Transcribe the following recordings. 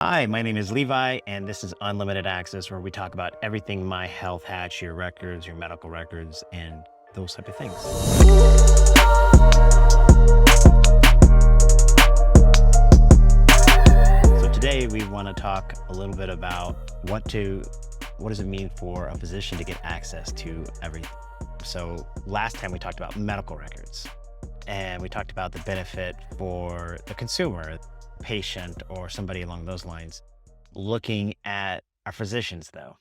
Hi, my name is Levi, and this is Unlimited Access, where we talk about everything My Health Hatch, your records, your medical records, and those type of things. So today we want to talk a little bit about what does it mean for a physician to get access to everything. So last time we talked about medical records, and we talked about the benefit for the consumer, patient, or somebody along those lines. Looking at our physicians, though,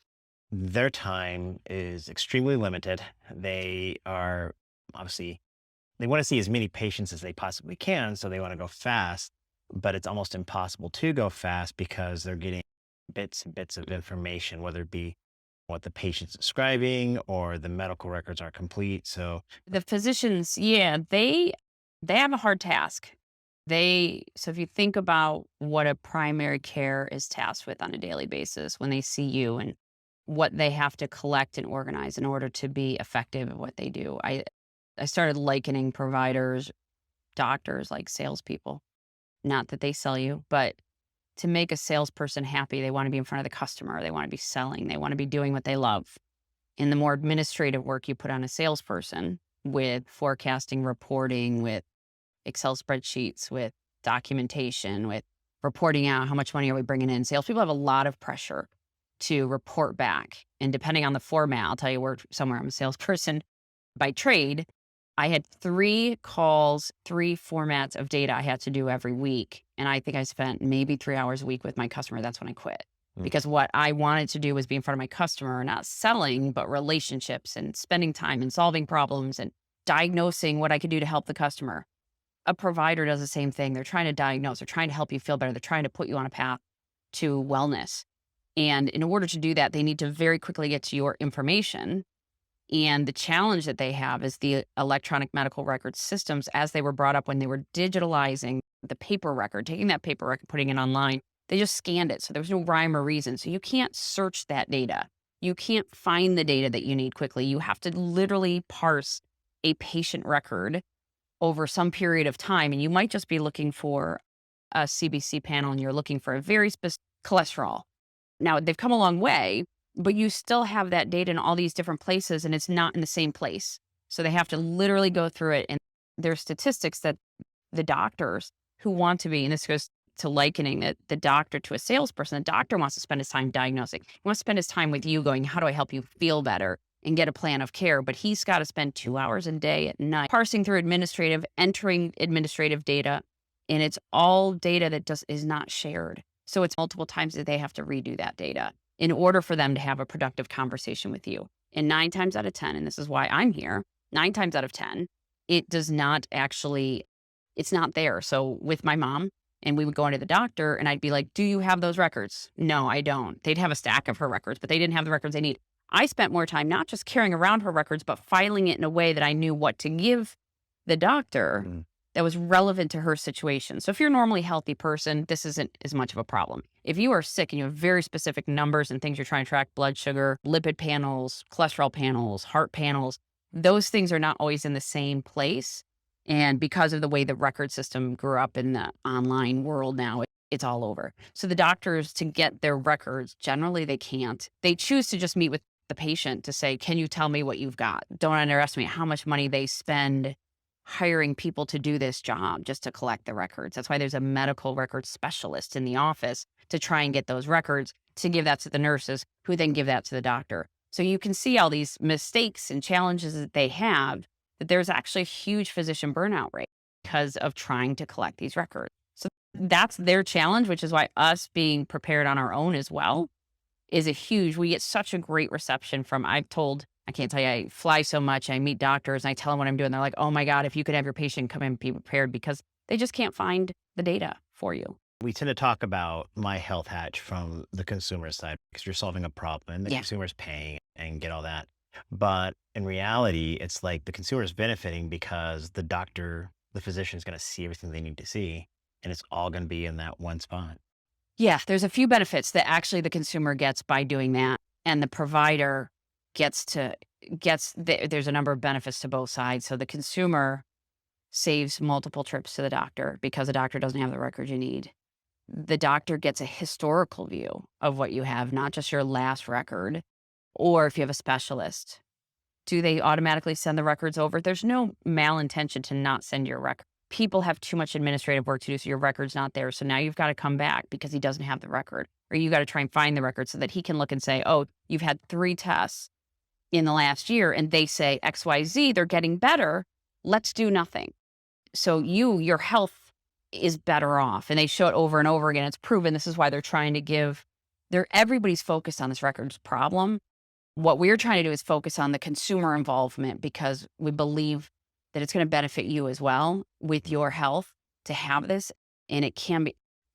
their time is extremely limited. They are obviously, they want to see as many patients as they possibly can, so they want to go fast, but it's almost impossible to go fast because they're getting bits and bits of information, whether it be what the patient's describing or the medical records aren't complete. So, The physicians, yeah, they have a hard task. So if you think about what a primary care is tasked with on a daily basis when they see you and what they have to collect and organize in order to be effective at what they do. I started likening providers, doctors like salespeople. Not that they sell you, but to make a salesperson happy, they want to be in front of the customer, they want to be selling, they want to be doing what they love. And the more administrative work you put on a salesperson with forecasting, reporting, with Excel spreadsheets, with documentation, with reporting out how much money are we bringing in. Salespeople have a lot of pressure to report back. And depending on the format, I'll tell you where somewhere I'm a salesperson by trade. I had 3 calls, 3 formats of data I had to do every week. And I think I spent maybe 3 hours a week with my customer. That's when I quit. mm, Because what I wanted to do was be in front of my customer, not selling, but relationships and spending time and solving problems and diagnosing what I could do to help the customer. A provider does the same thing. They're trying to diagnose, they're trying to help you feel better, they're trying to put you on a path to wellness. And in order to do that, they need to very quickly get to your information. And the challenge that they have is the electronic medical record systems, as they were brought up when they were digitalizing the paper record, taking that paper record, putting it online, they just scanned it. So there was no rhyme or reason. So you can't search that data. You can't find the data that you need quickly. You have to literally parse a patient record over some period of time. And you might just be looking for a CBC panel and you're looking for a very specific cholesterol. Now, they've come a long way, but you still have that data in all these different places and it's not in the same place. So they have to literally go through it. And there's statistics that the doctors who want to be, and this goes to likening the doctor to a salesperson, the doctor wants to spend his time diagnosing. He wants to spend his time with you going, how do I help you feel better and get a plan of care? But he's got to spend 2 hours a day at night parsing through entering administrative data. And it's all data that just is not shared. So it's multiple times that they have to redo that data in order for them to have a productive conversation with you. And 9 times out of 10, and this is why I'm here, 9 times out of 10, it does not actually, it's not there. So with my mom, and we would go into the doctor and I'd be like, do you have those records? No, I don't. They'd have a stack of her records, but they didn't have the records they need. I spent more time not just carrying around her records, but filing it in a way that I knew what to give the doctor mm, that was relevant to her situation. So if you're a normally healthy person, this isn't as much of a problem. If you are sick and you have very specific numbers and things you're trying to track, blood sugar, lipid panels, cholesterol panels, heart panels, those things are not always in the same place. And because of the way the record system grew up in the online world now, it's all over. So the doctors, to get their records, generally they can't. They choose to just meet with the patient to say, can you tell me what you've got? Don't underestimate how much money they spend hiring people to do this job just to collect the records. That's why there's a medical records specialist in the office to try and get those records, to give that to the nurses, who then give that to the doctor. So you can see all these mistakes and challenges that they have, that there's actually a huge physician burnout rate because of trying to collect these records. So that's their challenge, which is why us being prepared on our own as well is a huge, we get such a great reception from, I can't tell you, I fly so much. I meet doctors and I tell them what I'm doing. They're like, oh my God, if you could have your patient come in and be prepared, because they just can't find the data for you. we tend to talk about My Health Hatch from the consumer side because you're solving a problem and the Yeah. consumer's paying and get all that. But in reality, it's like the consumer is benefiting because the physician is going to see everything they need to see, and it's all going to be in that one spot. Yeah. There's a few benefits that actually the consumer gets by doing that. And the provider there's a number of benefits to both sides. So the consumer saves multiple trips to the doctor because the doctor doesn't have the records you need. the doctor gets a historical view of what you have, not just your last record, or if you have a specialist. Do they automatically send the records over? There's no malintention to not send your record. People have too much administrative work to do, so your record's not there. So now you've got to come back because he doesn't have the record, or you got to try and find the record so that he can look and say, oh, you've had 3 tests in the last year, and they say XYZ, they're getting better. Let's do nothing. So your health is better off. And they show it over and over again. It's proven. This is why they're trying to give everybody's focused on this records problem. What we're trying to do is focus on the consumer involvement because we believe that it's going to benefit you as well with your health to have this. And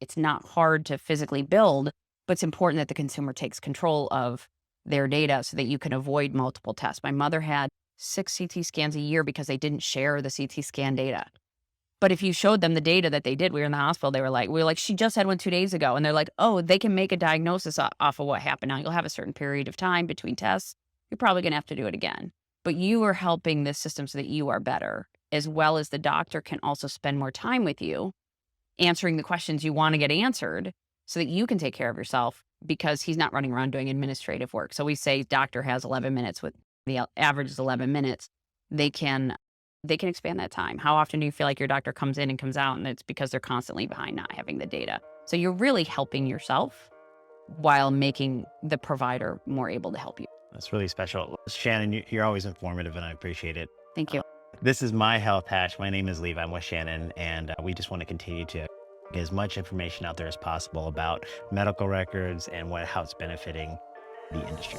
it's not hard to physically build, but it's important that the consumer takes control of their data so that you can avoid multiple tests. My mother had 6 CT scans a year because they didn't share the CT scan data. But if you showed them the data that they did, we were in the hospital, we were like, she just had one 2 days ago. And they're like, oh, they can make a diagnosis off of what happened. Now you'll have a certain period of time between tests. You're probably going to have to do it again. But you are helping this system so that you are better, as well as the doctor can also spend more time with you, answering the questions you want to get answered so that you can take care of yourself because he's not running around doing administrative work. So we say doctor has 11 minutes with the average is 11 minutes. They can expand that time. How often do you feel like your doctor comes in and comes out and it's because they're constantly behind not having the data? So you're really helping yourself while making the provider more able to help you. That's really special. Shannon, you're always informative and I appreciate it. Thank you. This is My Health Hash. My name is Levi. I'm with Shannon, and we just want to continue to get as much information out there as possible about medical records and how it's benefiting the industry.